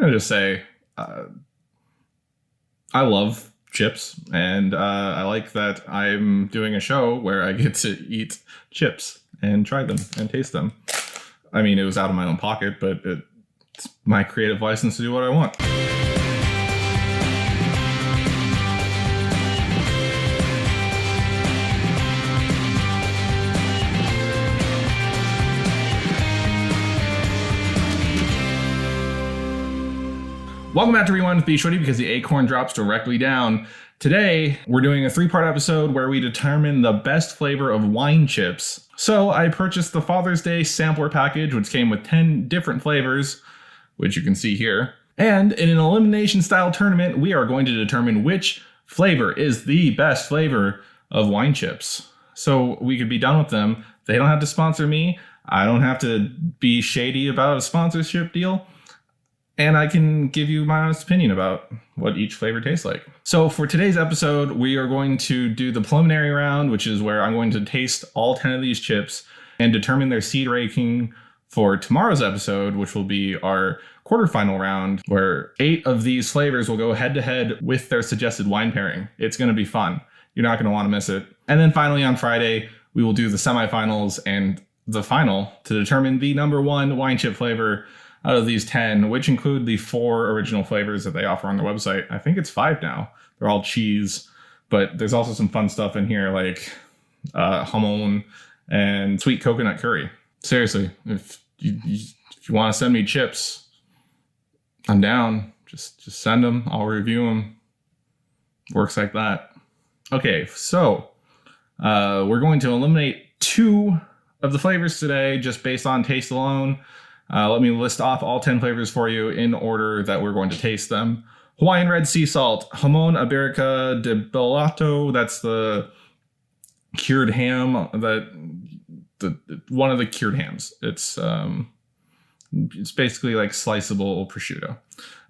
gonna just say I love chips, and I like that I'm doing a show where I get to eat chips and try them and taste them. I mean, it was out of my own pocket, but it's my creative license to do what I want. Welcome back to Rewind with bschwitty, because the acorn drops directly down. Today, we're doing a 3-part episode where we determine the best flavor of wine chips. So I purchased the Father's Day sampler package, which came with 10 different flavors, which you can see here. And in an elimination style tournament, we are going to determine which flavor is the best flavor of wine chips. So we could be done with them. They don't have to sponsor me. I don't have to be shady about a sponsorship deal. And I can give you my honest opinion about what each flavor tastes like. So for today's episode, we are going to do the preliminary round, which is where I'm going to taste all 10 of these chips and determine their seed ranking for tomorrow's episode, which will be our quarterfinal round, where 8 of these flavors will go head to head with their suggested wine pairing. It's going to be fun. You're not going to want to miss it. And then finally on Friday, we will do the semifinals and the final to determine the number 1 wine chip flavor out of these 10, which include the 4 original flavors that they offer on their website. I think it's 5 now. They're all cheese, but there's also some fun stuff in here like hamon and sweet coconut curry. Seriously, if you want to send me chips, I'm down. Just send them. I'll review them. Works like that. Okay, so we're going to eliminate 2 of the flavors today just based on taste alone. Let me list off all 10 flavors for you in order that we're going to taste them. Hawaiian red sea salt, jamon iberica de belato, that's the cured ham, one of the cured hams. It's basically like sliceable prosciutto.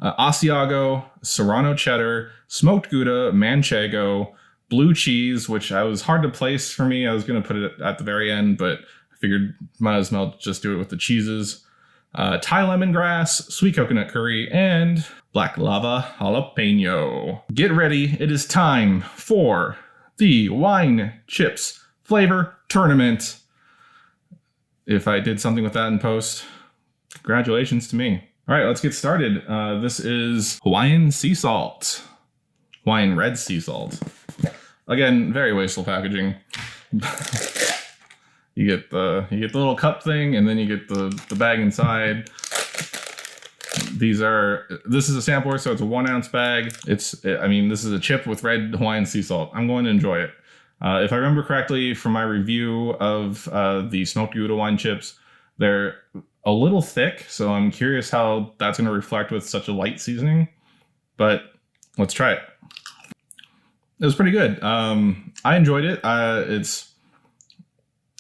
Asiago, Serrano cheddar, smoked Gouda, Manchego, blue cheese, which I was hard to place for me. I was going to put it at the very end, but I figured might as well just do it with the cheeses. Thai lemongrass, sweet coconut curry, and black lava jalapeno. Get ready. It is time for the wine chips flavor tournament. If I did something with that in post, congratulations to me. All right, let's get started. This is Hawaiian sea salt. Hawaiian red sea salt. Again, very wasteful packaging. You get the little cup thing, and then you get the bag inside. This is a sampler, so it's a 1 ounce bag. This is a chip with red Hawaiian sea salt. I'm going to enjoy it. If I remember correctly from my review of the smoked Gouda wine chips, they're a little thick, so I'm curious how that's going to reflect with such a light seasoning. But let's try it. It was pretty good. I enjoyed it.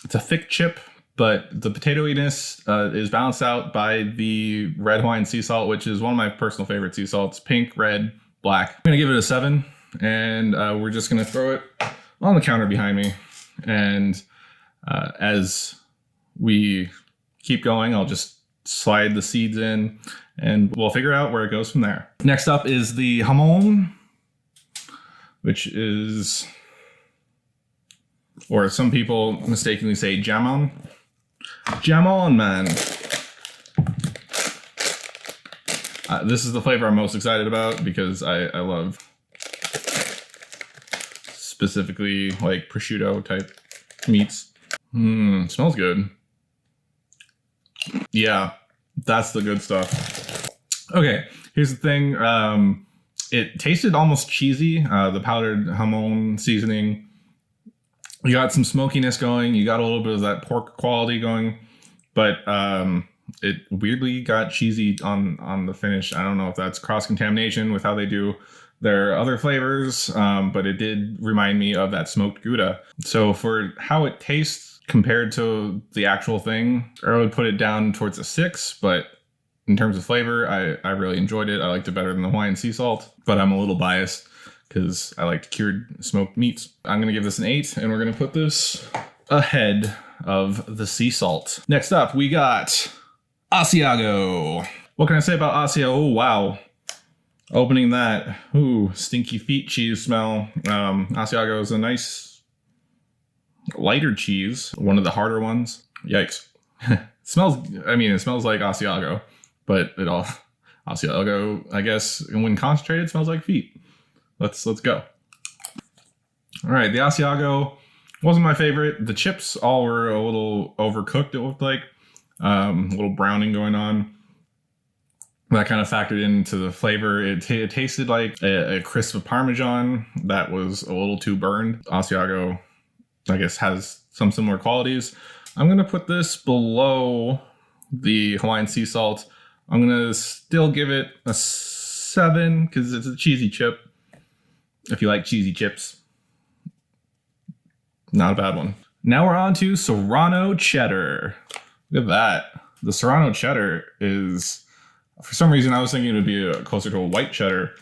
It's a thick chip, but the potatoiness is balanced out by the red Hawaiian sea salt, which is one of my personal favorite sea salts. Pink, red, black. I'm going to give it a 7, and we're just going to throw it on the counter behind me. And as we keep going, I'll just slide the seeds in, and we'll figure out where it goes from there. Next up is the jamon, which is... or some people mistakenly say jamon. Jamon, man. This is the flavor I'm most excited about because I love specifically like prosciutto type meats. Smells good. Yeah, that's the good stuff. Okay, here's the thing. It tasted almost cheesy. The powdered jamon seasoning. You got some smokiness going. You got a little bit of that pork quality going, but it weirdly got cheesy on the finish. I don't know if that's cross-contamination with how they do their other flavors, but it did remind me of that smoked Gouda. So for how it tastes compared to the actual thing, I would put it down towards a 6, but in terms of flavor, I really enjoyed it. I liked it better than the Hawaiian sea salt, but I'm a little biased because I like cured smoked meats. I'm going to give this an 8, and we're going to put this ahead of the sea salt. Next up, we got Asiago. What can I say about Asiago? Oh, wow. Opening that. Ooh, stinky feet cheese smell. Asiago is a nice lighter cheese. One of the harder ones. Yikes. It smells like Asiago, but Asiago, I guess, when concentrated, smells like feet. Let's go. All right, the Asiago wasn't my favorite. The chips all were a little overcooked, it looked like. A little browning going on. That kind of factored into the flavor. It tasted like a crisp of Parmesan that was a little too burned. Asiago, I guess, has some similar qualities. I'm going to put this below the Hawaiian sea salt. I'm going to still give it a 7 because it's a cheesy chip. If you like cheesy chips. Not a bad one. Now we're on to Serrano cheddar. Look at that. The Serrano cheddar is, for some reason, I was thinking it would be closer to a white cheddar.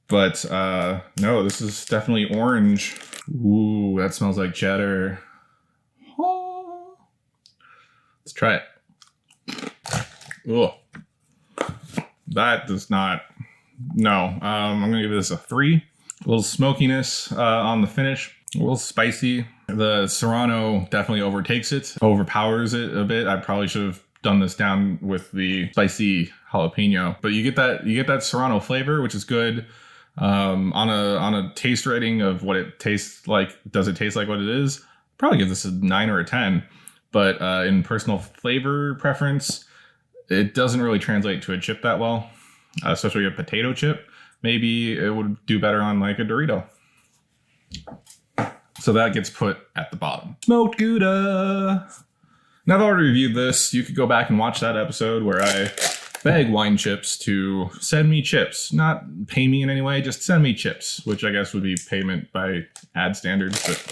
But no, this is definitely orange. Ooh, that smells like cheddar. Oh. Let's try it. Ooh. That does not. No, I'm going to give this a 3. A little smokiness on the finish. A little spicy. The Serrano definitely overtakes it, overpowers it a bit. I probably should have done this down with the spicy jalapeno, but you get that Serrano flavor, which is good. On a taste rating of what it tastes like, does it taste like what it is? Probably give this a 9 or a 10. But in personal flavor preference, it doesn't really translate to a chip that well, especially a potato chip. Maybe it would do better on like a Dorito. So that gets put at the bottom. Smoked Gouda. Now that I already reviewed this, you could go back and watch that episode where I beg Wine Chips to send me chips. Not pay me in any way, just send me chips, which I guess would be payment by ad standards. But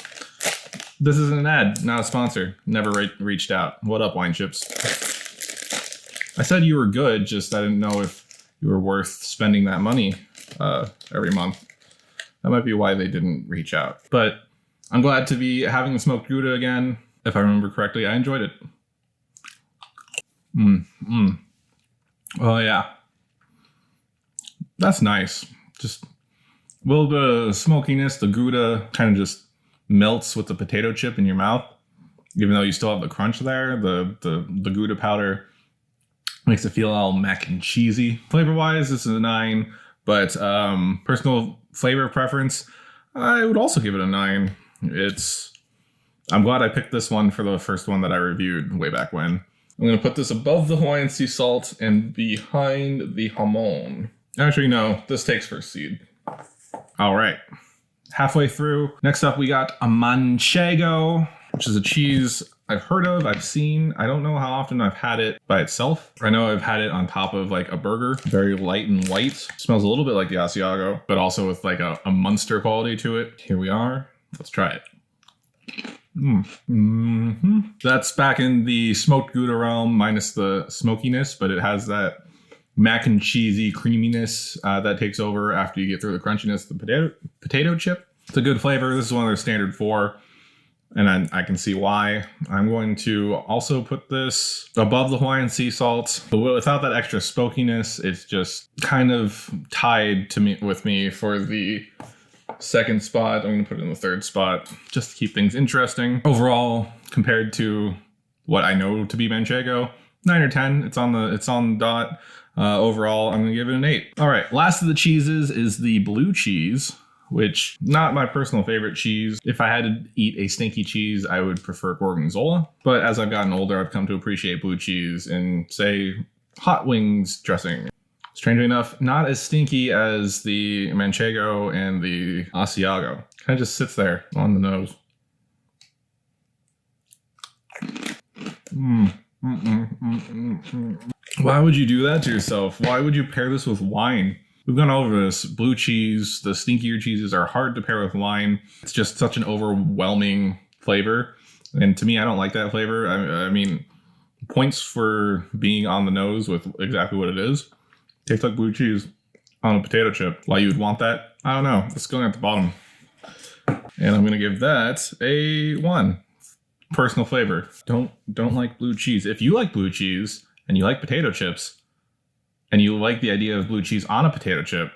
this isn't an ad, not a sponsor. Never reached out. What up, Wine Chips? I said you were good, just I didn't know if you were worth spending that money every month. That might be why they didn't reach out. But I'm glad to be having the smoked Gouda again. If I remember correctly, I enjoyed it. Oh, yeah. That's nice. Just a little bit of smokiness. The Gouda kind of just melts with the potato chip in your mouth. Even though you still have the crunch there, the Gouda powder makes it feel all mac and cheesy. Flavor-wise, this is a 9. But personal flavor preference, I would also give it a 9. I'm glad I picked this one for the first one that I reviewed way back when. I'm going to put this above the Hawaiian sea salt and behind the hamon. Actually, no, this takes first seed. All right. Halfway through. Next up, we got a manchego, which is a cheese I've heard of, I've seen. I don't know how often I've had it by itself. I know I've had it on top of like a burger. Very light and white. Smells a little bit like the Asiago, but also with like a Munster quality to it. Here we are. Let's try it. That's back in the smoked Gouda realm, minus the smokiness, but it has that mac and cheesy creaminess that takes over after you get through the crunchiness of the potato chip. It's a good flavor. This is one of their standard 4, and I can see why. I'm going to also put this above the Hawaiian sea salt, but without that extra smokiness. It's just kind of tied with me for the second spot. I'm going to put it in the third spot just to keep things interesting. Overall, compared to what I know to be manchego, 9 or 10. It's on the dot. Overall, I'm going to give it an 8. All right, last of the cheeses is the blue cheese, which not my personal favorite cheese. If I had to eat a stinky cheese, I would prefer gorgonzola. But as I've gotten older, I've come to appreciate blue cheese in, say, hot wings dressing. Strangely enough, not as stinky as the manchego and the Asiago. Kind of just sits there on the nose. Why would you do that to yourself? Why would you pair this with wine? We've gone over this. Blue cheese, the stinkier cheeses are hard to pair with wine. It's just such an overwhelming flavor. And to me, I don't like that flavor. I mean, points for being on the nose with exactly what it is. Tastes like blue cheese on a potato chip. Why you would want that? I don't know. It's going at the bottom. And I'm going to give that a 1. Personal flavor. Don't like blue cheese. If you like blue cheese and you like potato chips, and you like the idea of blue cheese on a potato chip,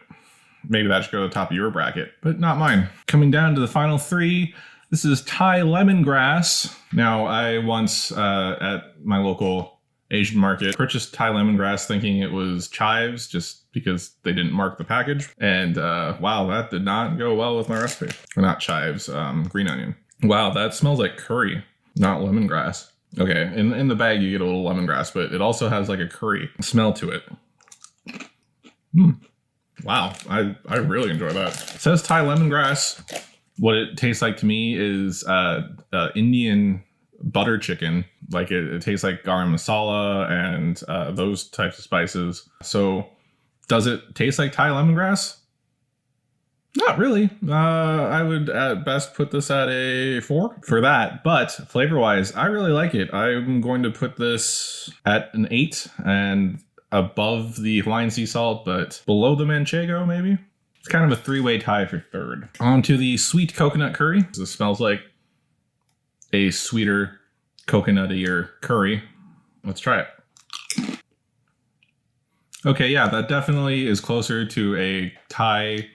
maybe that should go to the top of your bracket, but not mine. Coming down to the final three, this is Thai lemongrass. Now, I once, at my local Asian market, purchased Thai lemongrass thinking it was chives just because they didn't mark the package. And wow, that did not go well with my recipe. Or not chives, green onion. Wow, that smells like curry, not lemongrass. Okay, in the bag you get a little lemongrass, but it also has like a curry smell to it. Wow, I really enjoy that. It says Thai lemongrass. What it tastes like to me is Indian butter chicken. Like it tastes like garam masala and those types of spices. So does it taste like Thai lemongrass? Not really. I would at best put this at a 4 for that. But flavor-wise, I really like it. I'm going to put this at an 8 and above the Hawaiian sea salt, but below the manchego maybe. It's kind of a 3-way tie for third. On to the sweet coconut curry. This smells like a sweeter, coconuttier curry. Let's try it. Okay, yeah, that definitely is closer to a Thai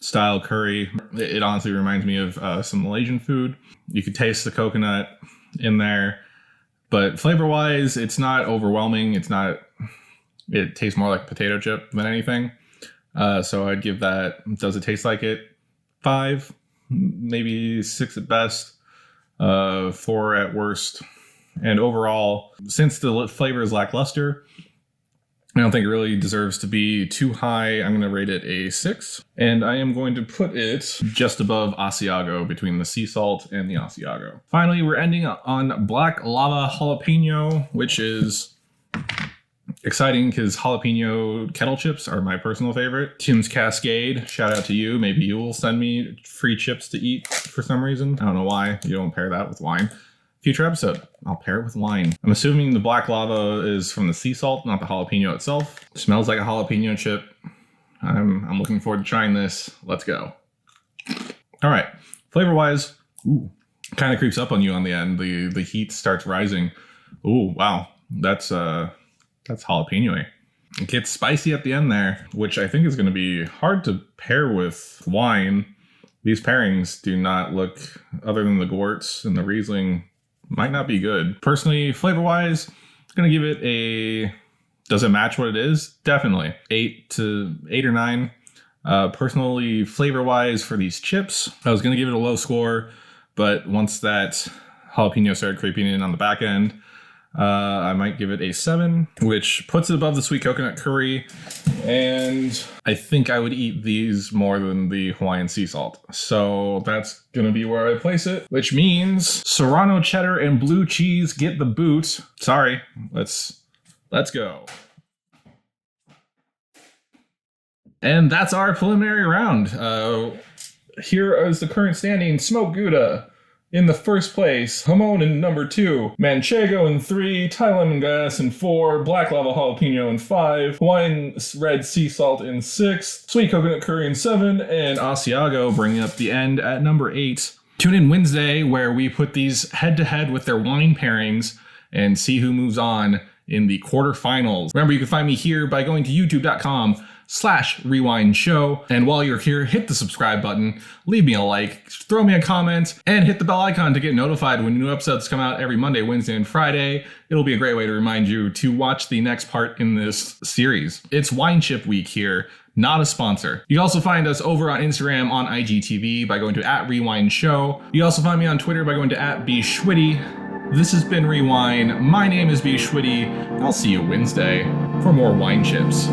style curry. It honestly reminds me of some Malaysian food. You could taste the coconut in there, but flavor-wise, it's not overwhelming. It tastes more like a potato chip than anything. So I'd give that, does it taste like it? 5, maybe 6 at best, 4 at worst. And overall, since the flavor is lackluster, I don't think it really deserves to be too high. I'm going to rate it a 6. And I am going to put it just above Asiago, between the sea salt and the Asiago. Finally, we're ending on black lava jalapeno, which is exciting because jalapeno kettle chips are my personal favorite. Tim's Cascade, shout out to you. Maybe you will send me free chips to eat for some reason. I don't know why you don't pair that with wine. Future episode, I'll pair it with wine. I'm assuming the black lava is from the sea salt, not the jalapeno itself. It smells like a jalapeno chip. I'm looking forward to trying this. Let's go. All right, flavor-wise, kind of creeps up on you on the end. The heat starts rising. Ooh, wow, that's jalapeno-y. It gets spicy at the end there, which I think is going to be hard to pair with wine. These pairings do not look, other than the Gortz and the Riesling, might not be good. Personally, flavor-wise, I'm going to give it a, does it match what it is? Definitely. 8 or 9. Personally, flavor-wise for these chips, I was going to give it a low score, but once that jalapeno started creeping in on the back end, I might give it a 7, which puts it above the sweet coconut curry. And I think I would eat these more than the Hawaiian sea salt. So that's going to be where I place it, which means Serrano cheddar and blue cheese get the boot. Sorry, let's go. And that's our preliminary round. Here is the current standing. Smoked Gouda in the first place, Hamon in number 2, Manchego in 3, Thai lemongrass in 4, black lava jalapeno in 5, Hawaiian red sea salt in 6, sweet coconut curry in 7, and Asiago bringing up the end at number 8. Tune in Wednesday where we put these head to head with their wine pairings and see who moves on in the quarterfinals. Remember, you can find me here by going to youtube.com/rewindshow. And while you're here, hit the subscribe button, leave me a like, throw me a comment, and hit the bell icon to get notified when new episodes come out every Monday, Wednesday, and Friday. It'll be a great way to remind you to watch the next part in this series. It's Wine Chip Week here, not a sponsor. You can also find us over on Instagram on IGTV by going to @RewindShow. You can also find me on Twitter by going to @bschwitty. This has been Rewind. My name is bschwitty, and I'll see you Wednesday for more wine chips.